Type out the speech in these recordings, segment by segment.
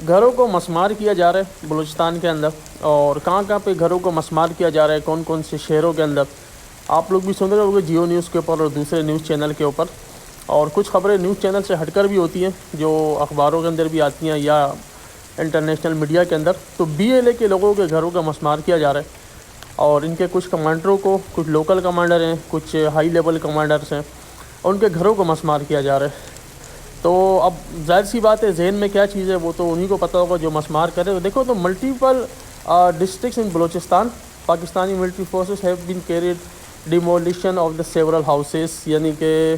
گھروں کو مسمار کیا جا رہا ہے بلوچستان کے اندر، اور کہاں کہاں پہ گھروں کو مسمار کیا جا رہا ہے، کون کون سے شہروں کے اندر آپ لوگ بھی سن رہے ہوگے جیو نیوز کے اوپر اور دوسرے نیوز چینل کے اوپر، اور کچھ خبریں نیوز چینل سے ہٹ کر بھی ہوتی ہیں جو اخباروں کے اندر بھی آتی ہیں یا انٹرنیشنل میڈیا کے اندر۔ تو بی ایل اے کے لوگوں کے گھروں کا مسمار کیا جا رہا ہے، اور ان کے کچھ کمانڈروں کو، کچھ لوکل کمانڈر ہیں، کچھ ہائی لیول کمانڈرز ہیں، ان کے گھروں کو مسمار کیا جا رہا ہے۔ تو اب ظاہر سی بات ہے ذہن میں کیا چیز ہے وہ تو انہیں کو پتہ ہوگا جو مسمار کرے۔ دیکھو تو multiple districts in Balochistan Pakistani military forces have been carried demolition of the several houses, یعنی کہ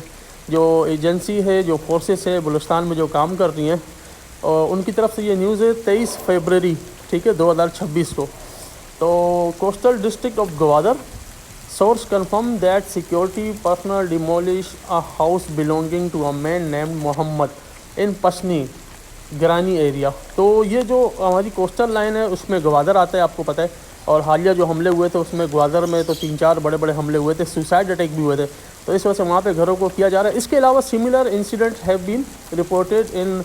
جو ایجنسی ہے، جو فورسز ہے بلوچستان میں جو کام کر رہی ہیں، ان کی طرف سے یہ نیوز ہے 23 فیبرری 2026 کو۔ تو coastal district of Gwadar source confirm that security personnel demolish a house belonging to a man named Muhammad in Pasni Grani area. تو یہ جو ہماری کوسٹل لائن ہے اس میں گوادر آتا ہے، آپ کو پتہ ہے، اور حالیہ جو حملے ہوئے تھے اس میں گوادر میں تو 3-4 بڑے بڑے حملے ہوئے تھے، سوسائڈ اٹیک بھی ہوئے تھے، تو اس وجہ سے وہاں پہ گھروں کو کیا جا رہا ہے۔ اس کے علاوہ similar incident have been reported in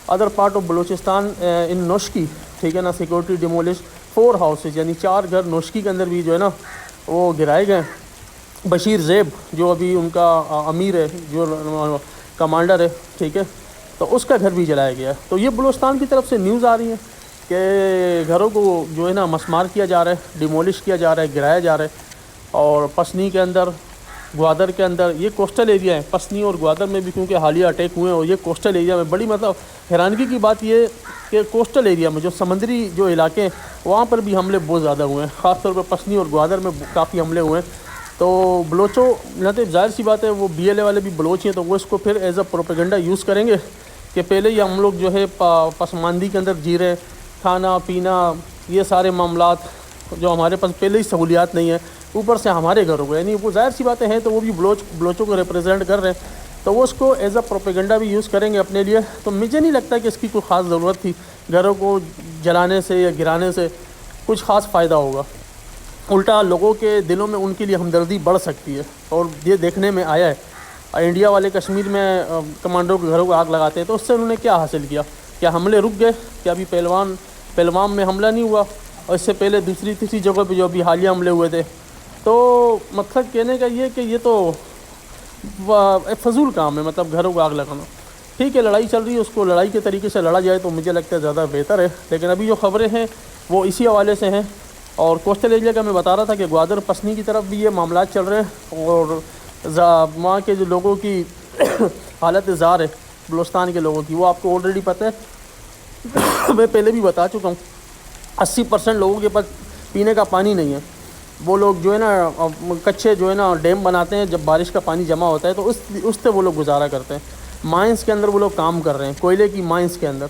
other part of Balochistan in Noshki, ٹھیک ہے نا، سیکورٹی ڈیمولش 4 ہاؤسز، یعنی 4 گھر نوشکی کے اندر بھی جو ہے نا وہ گرائے گئے۔ بشیر زیب جو ابھی ان کا امیر ہے، جو کمانڈر ہے، ٹھیک ہے، تو اس کا گھر بھی جلایا گیا ہے۔ تو یہ بلوچستان کی طرف سے نیوز آ رہی ہے کہ گھروں کو جو ہے نا مسمار کیا جا رہا ہے، ڈیمولش کیا جا رہا ہے، گرایا جا رہا ہے۔ اور پسنی کے اندر، گوادر کے اندر، یہ کوسٹل ایریا ہے، پسنی اور گوادر میں بھی کیونکہ حالیہ اٹیک ہوئے ہیں، اور یہ کوسٹل ایریا میں بڑی حیرانگی کی بات یہ کہ کوسٹل ایریا میں جو سمندری جو علاقے ہیں وہاں پر بھی حملے بہت زیادہ ہوئے ہیں، خاص طور پر پسنی اور گوادر میں کافی حملے ہوئے ہیں۔ تو بلوچوں ظاہر سی بات ہے وہ بی ایل اے والے بھی بلوچ ہیں، تو وہ اس کو پھر ایز اے پروپیگنڈا یوز کریں گے کہ پہلے ہی ہم لوگ جو ہے پسماندگی کے اندر جی رہے ہیں، کھانا پینا یہ سارے معاملات جو ہمارے پاس پہلے ہی سہولیات نہیں ہیں، اوپر سے ہمارے گھروں کو، یعنی وہ ظاہر سی باتیں ہیں تو وہ بھی بلوچوں کو ریپرزینٹ کر رہے ہیں، تو وہ اس کو ایز اے پروپیگنڈا بھی یوز کریں گے اپنے لیے۔ تو مجھے نہیں لگتا کہ اس کی کوئی خاص ضرورت تھی، گھروں کو جلانے سے یا گرانے سے کچھ خاص فائدہ ہوگا، الٹا لوگوں کے دلوں میں ان کے لیے ہمدردی بڑھ سکتی ہے۔ اور یہ دیکھنے میں آیا ہے انڈیا والے کشمیر میں کمانڈوں کے گھروں کو آگ لگاتے ہیں، تو اس سے انہوں نے کیا حاصل کیا؟ کیا حملے رک گئے؟ کیا ابھی پہلوام میں حملہ نہیں ہوا؟ اور اس سے پہلے دوسری تیسری جگہ پہ جو ابھی حالیہ حملے ہوئے تھے؟ تو مقصد کہنے کا یہ کہ یہ تو فضول کام ہے، مطلب گھروں کو آگ لگانا۔ ٹھیک ہے، لڑائی چل رہی ہے، اس کو لڑائی کے طریقے سے لڑا جائے تو مجھے لگتا ہے زیادہ بہتر ہے، لیکن ابھی جو خبریں ہیں وہ اسی حوالے سے ہیں۔ اور کوسٹل ایریا کا میں بتا رہا تھا کہ گوادر پسنی کی طرف بھی یہ معاملات چل رہے ہیں، اور وہاں کے جو لوگوں کی حالت زار ہے بلوچستان کے لوگوں کی، وہ آپ کو آلریڈی پتہ ہے، میں پہلے بھی بتا چکا ہوں، 80% لوگوں کے پاس پینے کا پانی نہیں ہے۔ وہ لوگ جو ہے نا کچھے جو ہے نا ڈیم بناتے ہیں، جب بارش کا پانی جمع ہوتا ہے تو اس سے وہ لوگ گزارا کرتے ہیں۔ مائنس کے اندر وہ لوگ کام کر رہے ہیں، کوئلے کی مائنس کے اندر،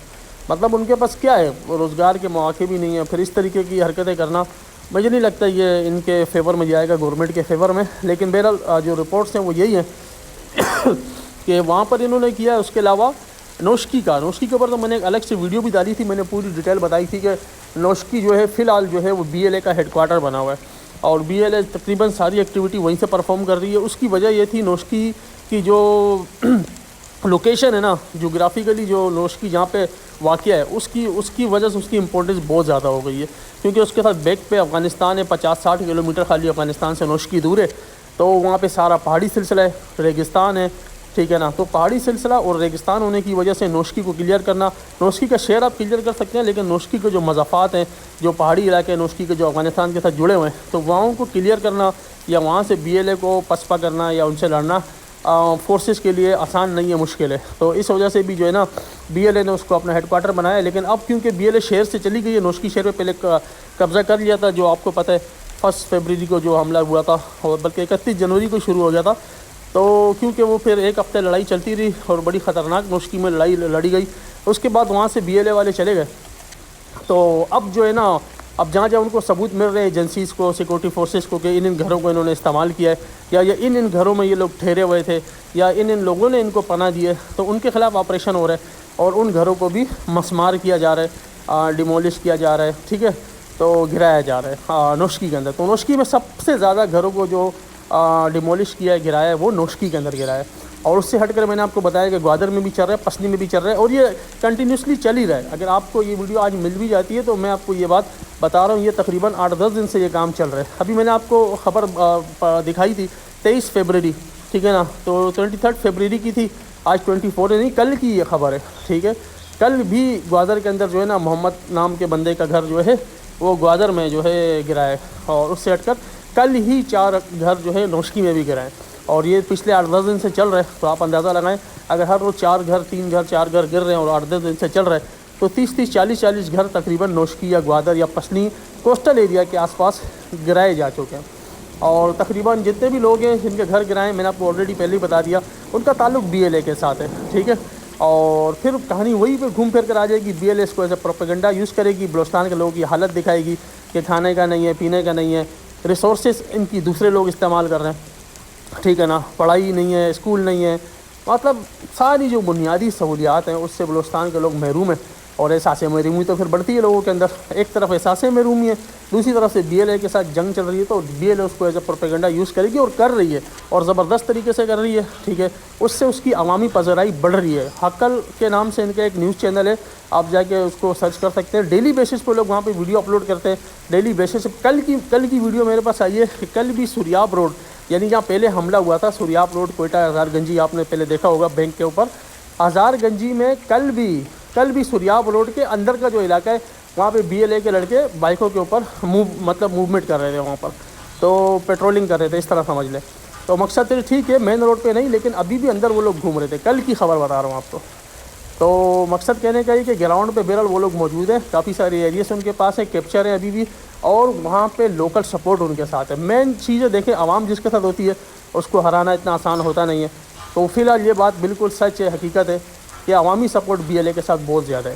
مطلب ان کے پاس کیا ہے، روزگار کے مواقع بھی نہیں ہیں۔ پھر اس طریقے کی حرکتیں کرنا مجھے نہیں لگتا یہ ان کے فیور میں جائے گا، گورنمنٹ کے فیور میں۔ لیکن بہرحال جو رپورٹس ہیں وہ یہی ہیں کہ وہاں پر انہوں نے کیا ہے۔ اس کے علاوہ نوشکی کے اوپر تو میں نے ایک الگ سے ویڈیو بھی ڈالی تھی، میں نے پوری ڈیٹیل بتائی تھی کہ نوشکی جو ہے فی الحال جو ہے وہ بی ایل اے کا ہیڈ کوارٹر بنا ہوا ہے، اور بی ایل اے تقریباً ساری ایکٹیویٹی وہیں سے پرفارم کر رہی ہے۔ اس کی وجہ یہ تھی نوشکی کی جو لوکیشن ہے نا، جغرافیکلی جو نوشکی جہاں پہ واقع ہے، اس کی وجہ سے اس کی امپورٹنس بہت زیادہ ہو گئی ہے، کیونکہ اس کے ساتھ بیک پہ افغانستان ہے، 50-60 کلومیٹر خالی افغانستان سے نوشکی دور ہے، تو وہاں پہ سارا پہاڑی سلسلہ ہے، ریگستان ہے، ٹھیک ہے نا۔ تو پہاڑی سلسلہ اور ریگستان ہونے کی وجہ سے نوشکی کو کلیئر کرنا، نوشکی کا شہر آپ کلیئر کر سکتے ہیں، لیکن نوشکی کے جو مضافات ہیں، جو پہاڑی علاقے ہیں نوشکی کے جو افغانستان کے ساتھ جڑے ہوئے ہیں، تو وہاں کو کلیئر کرنا یا وہاں سے بی ایل اے کو پسپا کرنا یا ان سے لڑنا فورسز کے لیے آسان نہیں ہے، مشکل ہے۔ تو اس وجہ سے بھی جو ہے نا بی ایل اے نے اس کو اپنا ہیڈ کوارٹر بنایا ہے۔ لیکن اب کیونکہ بی ایل اے شہر سے چلی گئی ہے، نوشکی شہر پہ پہلے قبضہ کر لیا تھا، جو آپ کو پتہ ہے 1 فروری کو جو حملہ ہوا تھا، اور بلکہ 31 جنوری کو شروع ہو گیا تھا، تو کیونکہ وہ پھر ایک ہفتے لڑائی چلتی رہی اور بڑی خطرناک نوشکی میں لڑائی لڑی گئی، اس کے بعد وہاں سے بی ایل اے والے چلے گئے۔ تو اب جو ہے نا، اب جہاں ان کو ثبوت مل رہے ہیں ایجنسیز کو، سیکورٹی فورسز کو، کہ ان گھروں کو انہوں نے استعمال کیا ہے، یا ان گھروں میں یہ لوگ ٹھہرے ہوئے تھے، یا ان لوگوں نے ان کو پناہ دی ہے، تو ان کے خلاف آپریشن ہو رہا ہے، اور ان گھروں کو بھی مسمار کیا جا رہا ہے، ڈیمولش کیا جا رہا ہے، ٹھیک ہے، تو گرایا جا رہا ہے نوشکی کے اندر۔ تو نوشکی میں سب سے زیادہ گھروں کو جو ڈیمولش کیا ہے، گرایا ہے، وہ نوشکی کے اندر گرایا ہے۔ اور اس سے ہٹ کر میں نے آپ کو بتایا کہ گوادر میں بھی چل رہا ہے, پسنی میں بھی چل رہا ہے, اور یہ کنٹینیوسلی چل ہی رہا ہے. اگر آپ کو یہ ویڈیو آج مل بھی جاتی ہے تو میں آپ کو یہ بات بتا رہا ہوں, یہ تقریباً 8-10 دن سے یہ کام چل رہا ہے. ابھی میں نے آپ کو خبر دکھائی تھی 23 فروری, ٹھیک ہے نا, تو 23 فروری کی تھی, آج 24 نہیں, کل کی یہ خبر ہے, ٹھیک ہے. کل بھی گوادر کے اندر جو ہے نا محمد نام کے بندے کا گھر جو ہے وہ گوادر میں جو ہے گرا ہے, اور اس سے ہٹ کر کل ہی 4 گھر جو ہے نوشکی میں بھی گرائے, اور یہ پچھلے 8-10 دن سے چل رہے ہیں. تو آپ اندازہ لگائیں اگر ہر روز 4 گھر 3 گھر 4 گھر گر رہے ہیں اور 8-10 دن سے چل رہے ہیں تو 30-30 40-40 گھر تقریباً نوشکی یا گوادر یا پسنی کوسٹل ایریا کے آس پاس گرائے جا چکے ہیں. اور تقریباً جتنے بھی لوگ ہیں جن کے گھر گرائے, میں نے آپ کو آلریڈی پہلے ہی بتا دیا, ان کا تعلق BLA کے ساتھ ہے, ٹھیک ہے. اور پھر کہانی وہی پہ گھوم پھر کر آ جائے گی. BLA اس کو ایز اے پروپیگنڈا یوز کرے گی, بلوچستان کے لوگوں کی حالت دکھائے گی کہ کھانے کا نہیں ہے, پینے کا نہیں ہے, ریسورسز ان کی دوسرے لوگ استعمال کر رہے ہیں, ٹھیک ہے نا, پڑھائی نہیں ہے, اسکول نہیں ہے, مطلب ساری جو بنیادی سہولیات ہیں اس سے بلوچستان کے لوگ محروم ہیں. اور احساس محرومی تو پھر بڑھتی ہے لوگوں کے اندر. ایک طرف احساس محرومی ہے, دوسری طرف سے BLA کے ساتھ جنگ چل رہی ہے, تو BLA اس کو ایز اے پروپیگنڈا یوز کرے گی اور کر رہی ہے, اور زبردست طریقے سے کر رہی ہے, ٹھیک ہے. اس سے اس کی عوامی پذیرائی بڑھ رہی ہے. حقل کے نام سے ان کا ایک نیوز چینل ہے, آپ جا کے اس کو سرچ کر سکتے ہیں. ڈیلی بیسس پہ لوگ وہاں پہ ویڈیو اپلوڈ کرتے ہیں, ڈیلی بیسس. کل کی ویڈیو میرے پاس آئی ہے کہ کل بھی سوریاب روڈ, یعنی جہاں پہلے حملہ ہوا تھا, سوریاب روڈ کوئٹہ ہزار گنجی, آپ نے پہلے دیکھا ہوگا بینک کے اوپر, ہزار گنجی میں کل بھی سوریاب روڈ کے اندر کا جو علاقہ ہے وہاں پہ BLA کے لڑکے بائکوں کے اوپر موومنٹ کر رہے تھے وہاں پر, تو پیٹرولنگ کر رہے تھے, اس طرح سمجھ لیں. تو مقصد ٹھیک ہے مین روڈ پہ نہیں, لیکن ابھی بھی اندر وہ لوگ گھوم رہے تھے. کل کی خبر بتا رہا ہوں آپ کو. تو مقصد کہنے کا یہ کہ گراؤنڈ پہ بہرحال وہ لوگ موجود ہیں, کافی سارے ایریاز ان کے پاس ہیں, کیپچر ہیں ابھی بھی, اور وہاں پہ لوکل سپورٹ ان کے ساتھ ہے. مین چیزیں دیکھیں, عوام جس کے ساتھ ہوتی ہے اس کو ہرانا اتنا آسان ہوتا نہیں ہے. تو فی الحال یہ بات بالکل سچ ہے, حقیقت ہے کہ عوامی سپورٹ BLA کے ساتھ بہت زیادہ ہے.